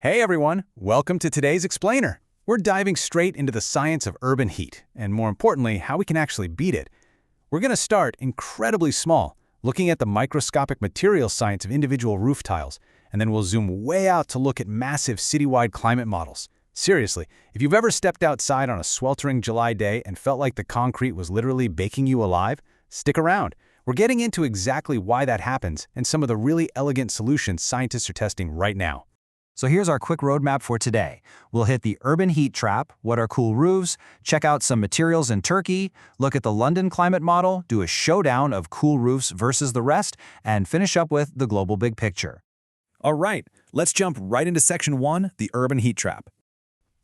Hey everyone, welcome to today's Explainer. We're diving straight into the science of urban heat, and more importantly, how we can actually beat it. We're going to start incredibly small, looking at the microscopic material science of individual roof tiles, and then we'll zoom way out to look at massive citywide climate models. Seriously, if you've ever stepped outside on a sweltering July day and felt like the concrete was literally baking you alive, stick around. We're getting into exactly why that happens and some of the really elegant solutions scientists are testing right now. So here's our quick roadmap for today. We'll hit the urban heat trap, what are cool roofs, check out some materials in Turkey, look at the London climate model, do a showdown of cool roofs versus the rest, and finish up with the global big picture. All right, let's jump right into Section 1, the urban heat trap.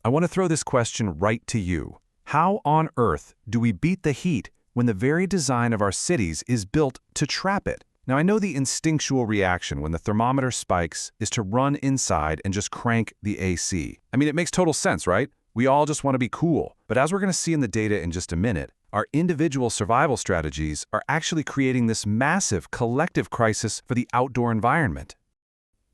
I want to throw this question right to you. How on earth do we beat the heat when the very design of our cities is built to trap it? Now, I know the instinctual reaction when the thermometer spikes is to run inside and just crank the AC. I mean, it makes total sense, right? We all just want to be cool. But as we're going to see in the data in just a minute, our individual survival strategies are actually creating this massive collective crisis for the outdoor environment.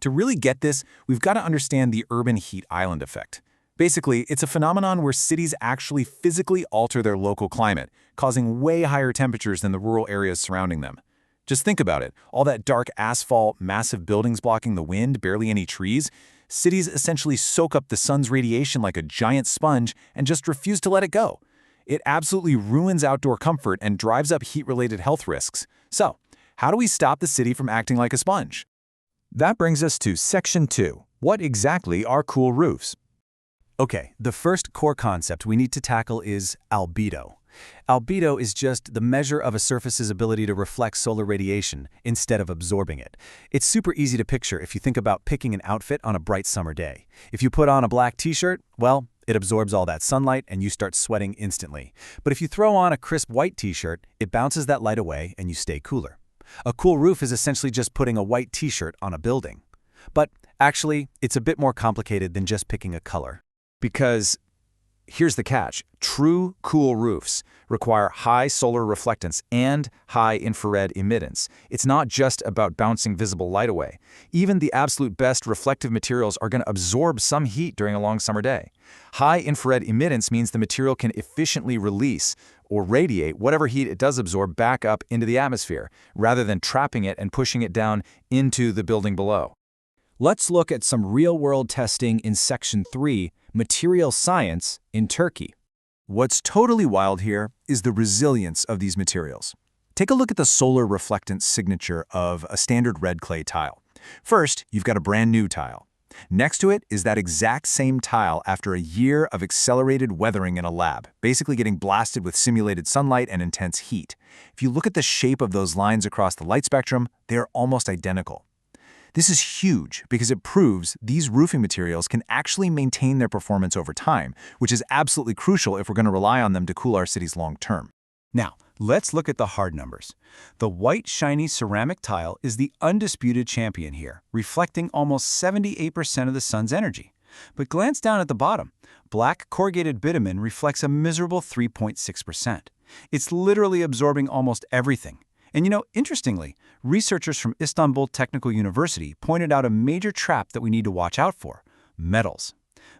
To really get this, we've got to understand the urban heat island effect. Basically, it's a phenomenon where cities actually physically alter their local climate, causing way higher temperatures than the rural areas surrounding them. Just think about it. All that dark asphalt, massive buildings blocking the wind, barely any trees. Cities essentially soak up the sun's radiation like a giant sponge and just refuse to let it go. It absolutely ruins outdoor comfort and drives up heat-related health risks. So, how do we stop the city from acting like a sponge? That brings us to Section 2. What exactly are cool roofs? Okay, the first core concept we need to tackle is albedo. Albedo is just the measure of a surface's ability to reflect solar radiation instead of absorbing it. It's super easy to picture if you think about picking an outfit on a bright summer day. If you put on a black t-shirt, well, it absorbs all that sunlight and you start sweating instantly. But if you throw on a crisp white t-shirt, it bounces that light away and you stay cooler. A cool roof is essentially just putting a white t-shirt on a building. But actually, it's a bit more complicated than just picking a color. Because here's the catch. True cool roofs require high solar reflectance and high infrared emittance. It's not just about bouncing visible light away. Even the absolute best reflective materials are going to absorb some heat during a long summer day. High infrared emittance means the material can efficiently release or radiate whatever heat it does absorb back up into the atmosphere, rather than trapping it and pushing it down into the building below. Let's look at some real-world testing in Section 3, Material Science in Turkey. What's totally wild here is the resilience of these materials. Take a look at the solar reflectance signature of a standard red clay tile. First, you've got a brand new tile. Next to it is that exact same tile after a year of accelerated weathering in a lab, basically getting blasted with simulated sunlight and intense heat. If you look at the shape of those lines across the light spectrum, they are almost identical. This is huge because it proves these roofing materials can actually maintain their performance over time, which is absolutely crucial if we're going to rely on them to cool our cities long term. Now, let's look at the hard numbers. The white, shiny ceramic tile is the undisputed champion here, reflecting almost 78% of the sun's energy. But glance down at the bottom. Black corrugated bitumen reflects a miserable 3.6%. It's literally absorbing almost everything. And interestingly, researchers from Istanbul Technical University pointed out a major trap that we need to watch out for: metals.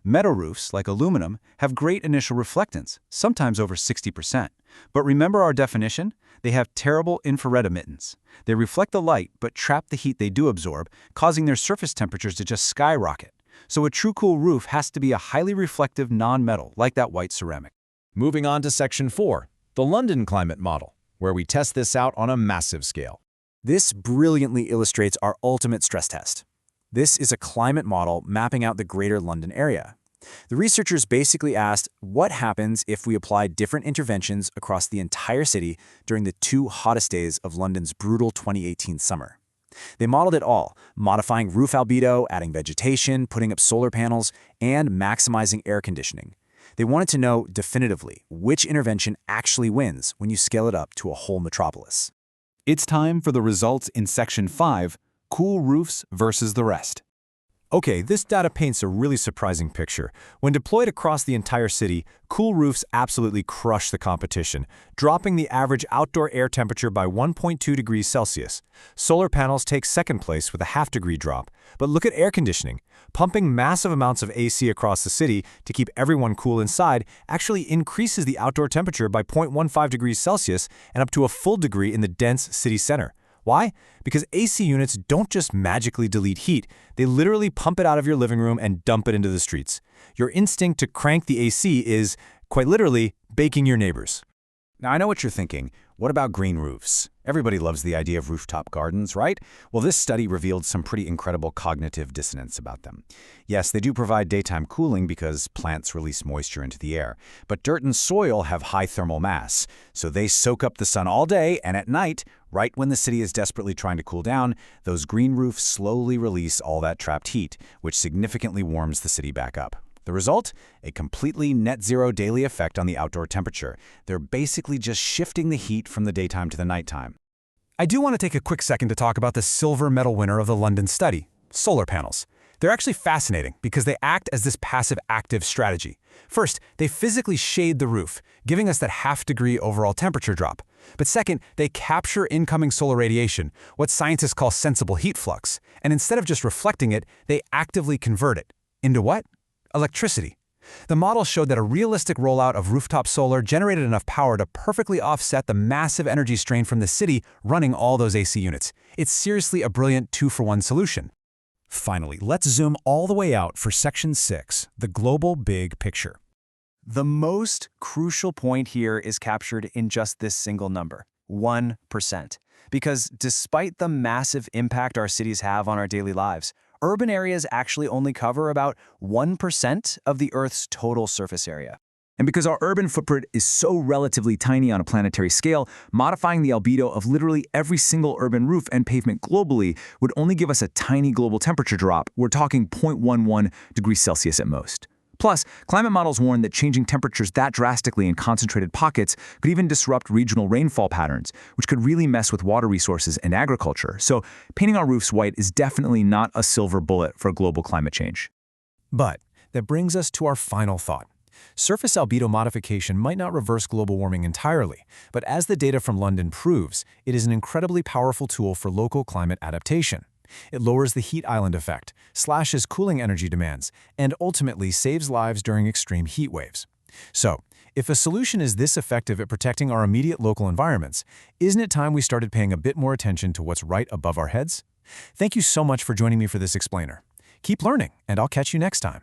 Metal roofs, like aluminum, have great initial reflectance, sometimes over 60%. But remember our definition? They have terrible infrared emittance. They reflect the light but trap the heat they do absorb, causing their surface temperatures to just skyrocket. So a true cool roof has to be a highly reflective non-metal, like that white ceramic. Moving on to Section 4, the London climate model, where we test this out on a massive scale. This brilliantly illustrates our ultimate stress test. This is a climate model mapping out the greater London area. The researchers basically asked what happens if we apply different interventions across the entire city during the 2 hottest days of London's brutal 2018 summer. They modeled it all, modifying roof albedo, adding vegetation, putting up solar panels, and maximizing air conditioning. They wanted to know definitively which intervention actually wins when you scale it up to a whole metropolis. It's time for the results in Section 5, cool roofs versus the rest. Okay, this data paints a really surprising picture. When deployed across the entire city, cool roofs absolutely crush the competition, dropping the average outdoor air temperature by 1.2 degrees Celsius. Solar panels take second place with a half-degree drop. But look at air conditioning. Pumping massive amounts of AC across the city to keep everyone cool inside actually increases the outdoor temperature by 0.15 degrees Celsius and up to a full degree in the dense city center. Why? Because AC units don't just magically delete heat, they literally pump it out of your living room and dump it into the streets. Your instinct to crank the AC is, quite literally, baking your neighbors. Now, I know what you're thinking. What about green roofs? Everybody loves the idea of rooftop gardens, right? Well, this study revealed some pretty incredible cognitive dissonance about them. Yes, they do provide daytime cooling because plants release moisture into the air, but dirt and soil have high thermal mass, so they soak up the sun all day, and at night, right when the city is desperately trying to cool down, those green roofs slowly release all that trapped heat, which significantly warms the city back up. The result? A completely net zero daily effect on the outdoor temperature. They're basically just shifting the heat from the daytime to the nighttime. I do want to take a quick second to talk about the silver medal winner of the London study, solar panels. They're actually fascinating because they act as this passive-active strategy. First, they physically shade the roof, giving us that half-degree overall temperature drop. But second, they capture incoming solar radiation, what scientists call sensible heat flux, and instead of just reflecting it, they actively convert it. Into what? Electricity. The model showed that a realistic rollout of rooftop solar generated enough power to perfectly offset the massive energy strain from the city running all those AC units. It's seriously a brilliant 2-for-1 solution. Finally, let's zoom all the way out for Section 6, the global big picture. The most crucial point here is captured in just this single number, 1%. Because despite the massive impact our cities have on our daily lives, urban areas actually only cover about 1% of the Earth's total surface area. And because our urban footprint is so relatively tiny on a planetary scale, modifying the albedo of literally every single urban roof and pavement globally would only give us a tiny global temperature drop. We're talking 0.11 degrees Celsius at most. Plus, climate models warn that changing temperatures that drastically in concentrated pockets could even disrupt regional rainfall patterns, which could really mess with water resources and agriculture. So, painting our roofs white is definitely not a silver bullet for global climate change. But that brings us to our final thought. Surface albedo modification might not reverse global warming entirely, but as the data from London proves, it is an incredibly powerful tool for local climate adaptation. It lowers the heat island effect, slashes cooling energy demands, and ultimately saves lives during extreme heat waves. So, if a solution is this effective at protecting our immediate local environments, isn't it time we started paying a bit more attention to what's right above our heads? Thank you so much for joining me for this explainer. Keep learning, and I'll catch you next time.